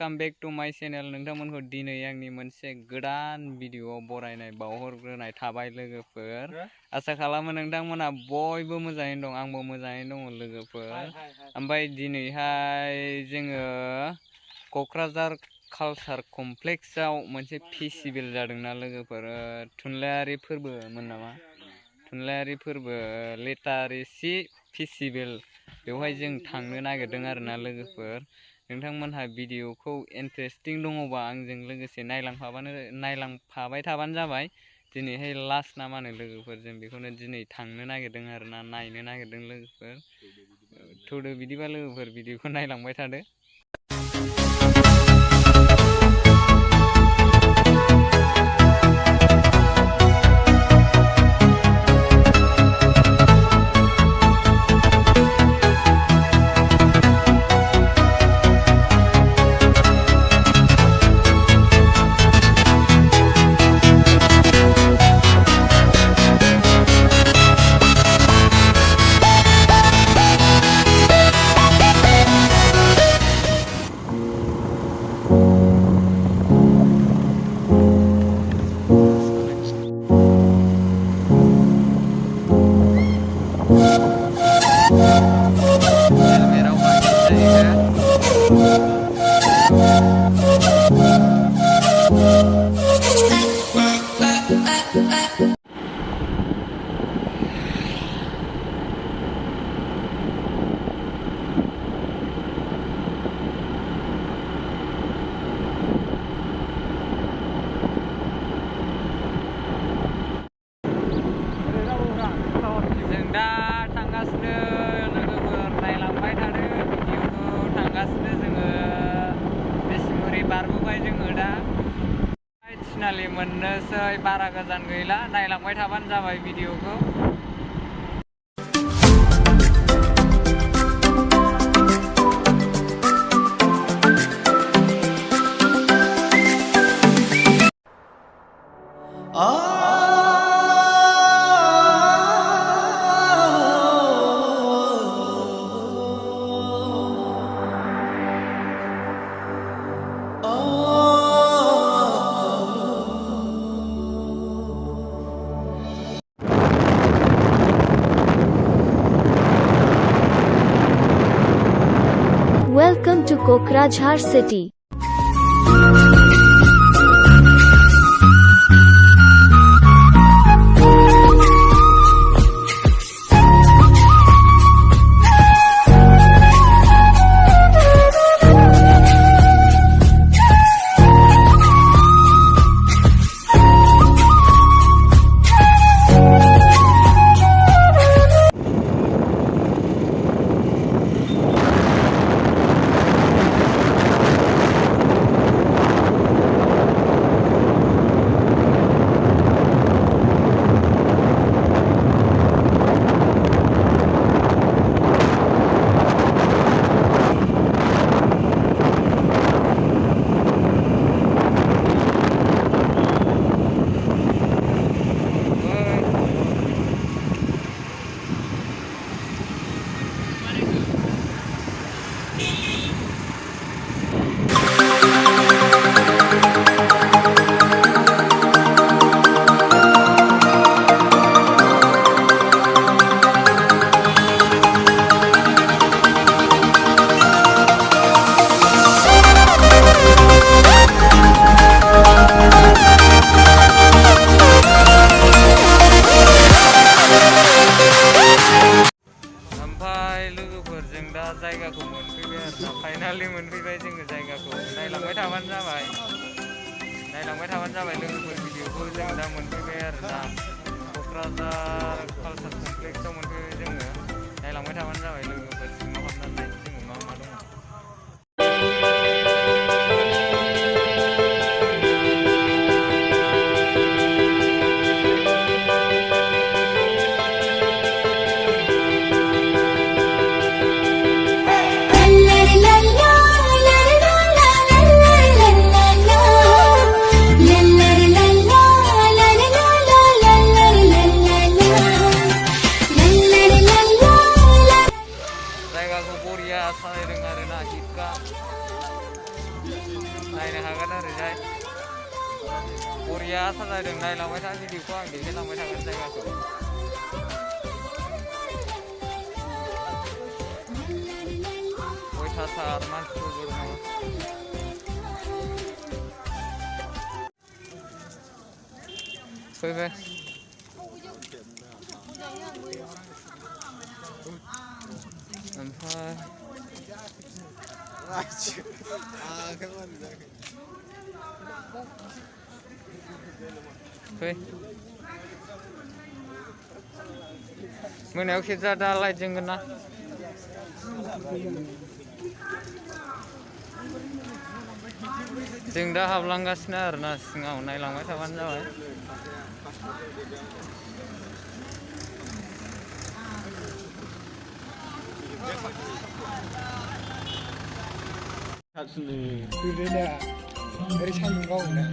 Welcome back to माय channel नोंथांमोनखौ दिनै आंनि मोनसे गोदान भिडिअ बरायनाय बावहरग्रोनाय थाबाय लोगोफोर आसा खालामो नोंथांमोना बयबो मोजाङैनो दं आंबो मोजाङैनो दङ लोगोफोर ओमफ्राय दिनैहाय जोङो क'क्राझार कालचार कमप्लेक्सआव मोनसे फेस्टिभेल जादोंना लोगोफोर थुनलाइयारि फोरबोमोन नामा थुनलाइयारि फोरबो लिटारेसि फेस्टिभेल बेवहाय जों थांनो नागिरदों आरोना लोगोफोर नोंथांमोनहा भिडिअखौ इन्टारेस्टिं दङबा आंजों लोगोसे नायलांफाबाय थाबानो जाबाय दिनैहाय लास्ट ना मा होनो लोगोफोर जों बेखौनो दिनै थांनो नागिरदों आरोना नायनो नागिरदों लोगोफोर थौदो बिदिबा लोगोफोर भिडिअखौ नायलांबाय थादो बारबोबाय जोङो दा थिनालि मोननोसै बारा गोजान गैला नायलांबाय थाबानो जाबाय भिडिअखौ Welcome to Kokrajhar city. जायगाखौ मोनफैबाय आरोना फाइनालि मोनफैबाय जोङो जायगाखौ नायलांबाय थाबानो जाबाय लोगोफोर भिडिअखौ जों दा मोनफैबाय आरोना क'क्राझार कालचार कमप्लेक्सआव मोनफैबाय जोङो नायलांबाय थाबानो जाबाय लोगोफोर सिङाव हाबनानै नायनोसै जोङो मा मा दङ बरिया साजायदों नायलांबाय था भिडिअखौ आं देखायलांबाय थागोन जायगाखौ अयथासार मानसिफोरबो दङ फैबाय ओमफ्राय फै मोनायाव खेबजा दा लाइट जोंगोन ना जों दा हाबलांगासिनो आरोना सिङाव नायलांबाय थाबानो जाबाय गोलैना ओरै सान्दुं गावोना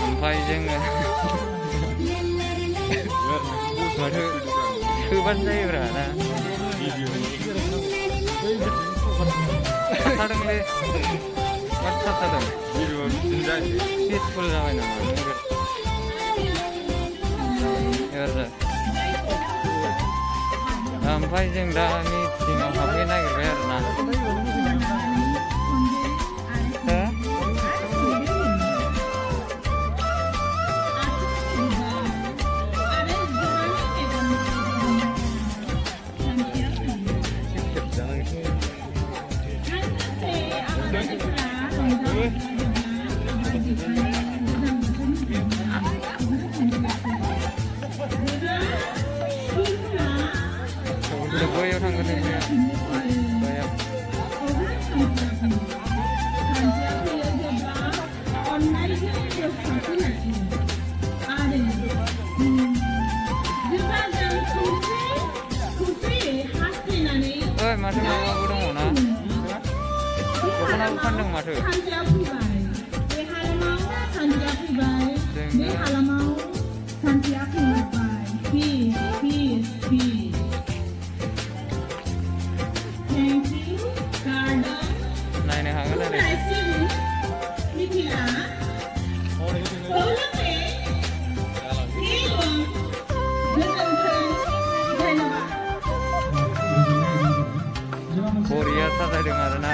ओमफ्राय जोङो माथो सोबानो जायोब्रा ना थादोंलै माथो थाथादों पिसफुल जाबाय नामा ओमफ्राय जों दा मिटिङाव हाबनो नागिरबाय आरोना बैयाव थांगोन बैयाव ओइ माथो माबाबो दङ ना दख'नाबो फानदों माथो नायनो हागोन आरो बरिया साजायदों आरोना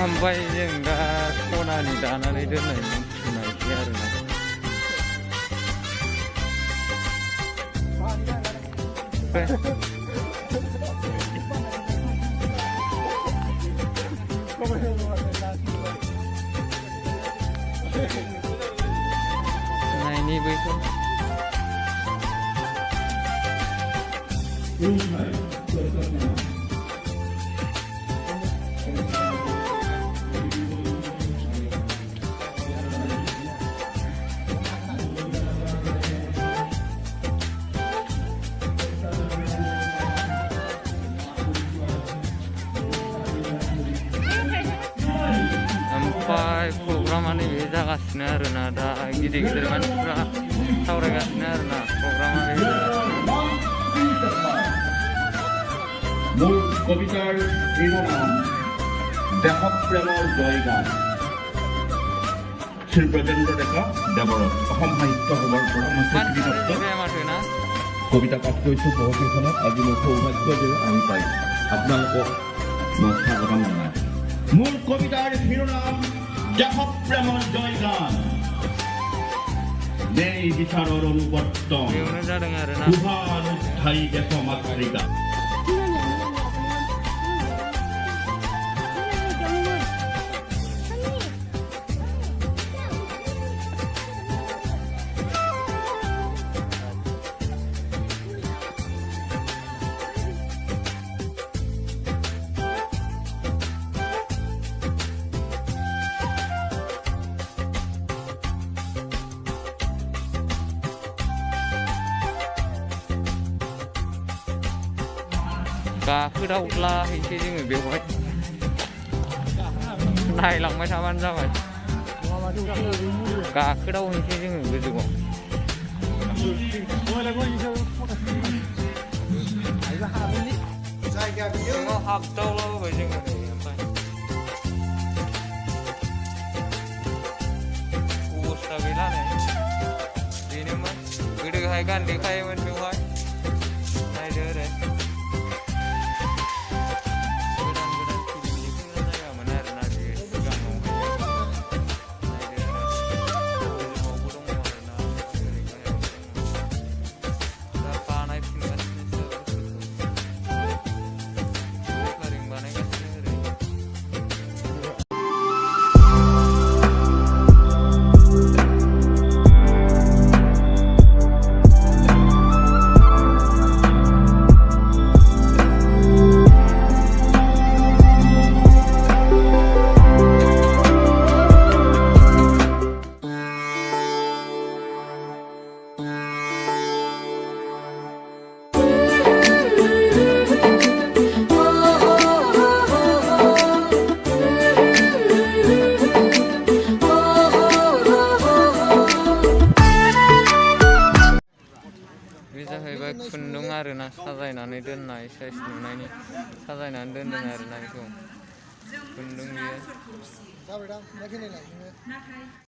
ओमफ्राय जों दा सनानि दानानै दोननाय नायसै आरोना नायनि बैखौ ओमफ्राय प्रग्रामानो बे जागासिनो आरोना दा गिदिर गिदिर मानसिफ्रा सावरायगासिनो आरोना प्रग्रामा बे মূল কবিতার শিরোনাম দেশপ্ৰেমৰ জয়গান শ্ৰী ব্ৰজেন্দ্ৰ ডেকা দেৱৰত অসম সাহিত্য সভাৰ পৰা কবিতা পাঠ কৰিছোঁ পঢ়কীখনত আজি মোৰ সৌভাগ্য যে আমি পাই আপোনালোকক মই স্বাগতম জনাই মূল কবিতাৰ শিৰোনাম দেশপ্ৰেমৰ জয়গান ন্যায় বিচাৰৰ অনুবৰ্তন উভানুষ্ঠায়ী দেশমাতৃকা गाखोदावलाहैसै जोङो बेवहाय नायलांबाय थाबानो जाबाय गाखोदावहैसै जोङो गोजौआव सिङाव हाबदावलाबाय जोङो नै ओमफ्राय अबस्था गैला नै बेनोमोन गोदोहाय गान देखायोमोन बेवहाय नायदो ओरै गोदान गोदान फिल्म देखायग्रा जायगामोन आरोना बे सिगाङावहाय नायदो गोजौआवबो दङ आरोना ओरै गाहायावबो दङ दा बानायफिनगासिनोसो रिफारिं बानायगासिनो ओरै बे जाहैबाय खुन्दुं आरोना साजायनानै दोननाय साइज नुनायनि साजायनानै दोनदों आरोना बेखौ खुन्दुं बियो जाबायदां मा खेलायलाय नोङो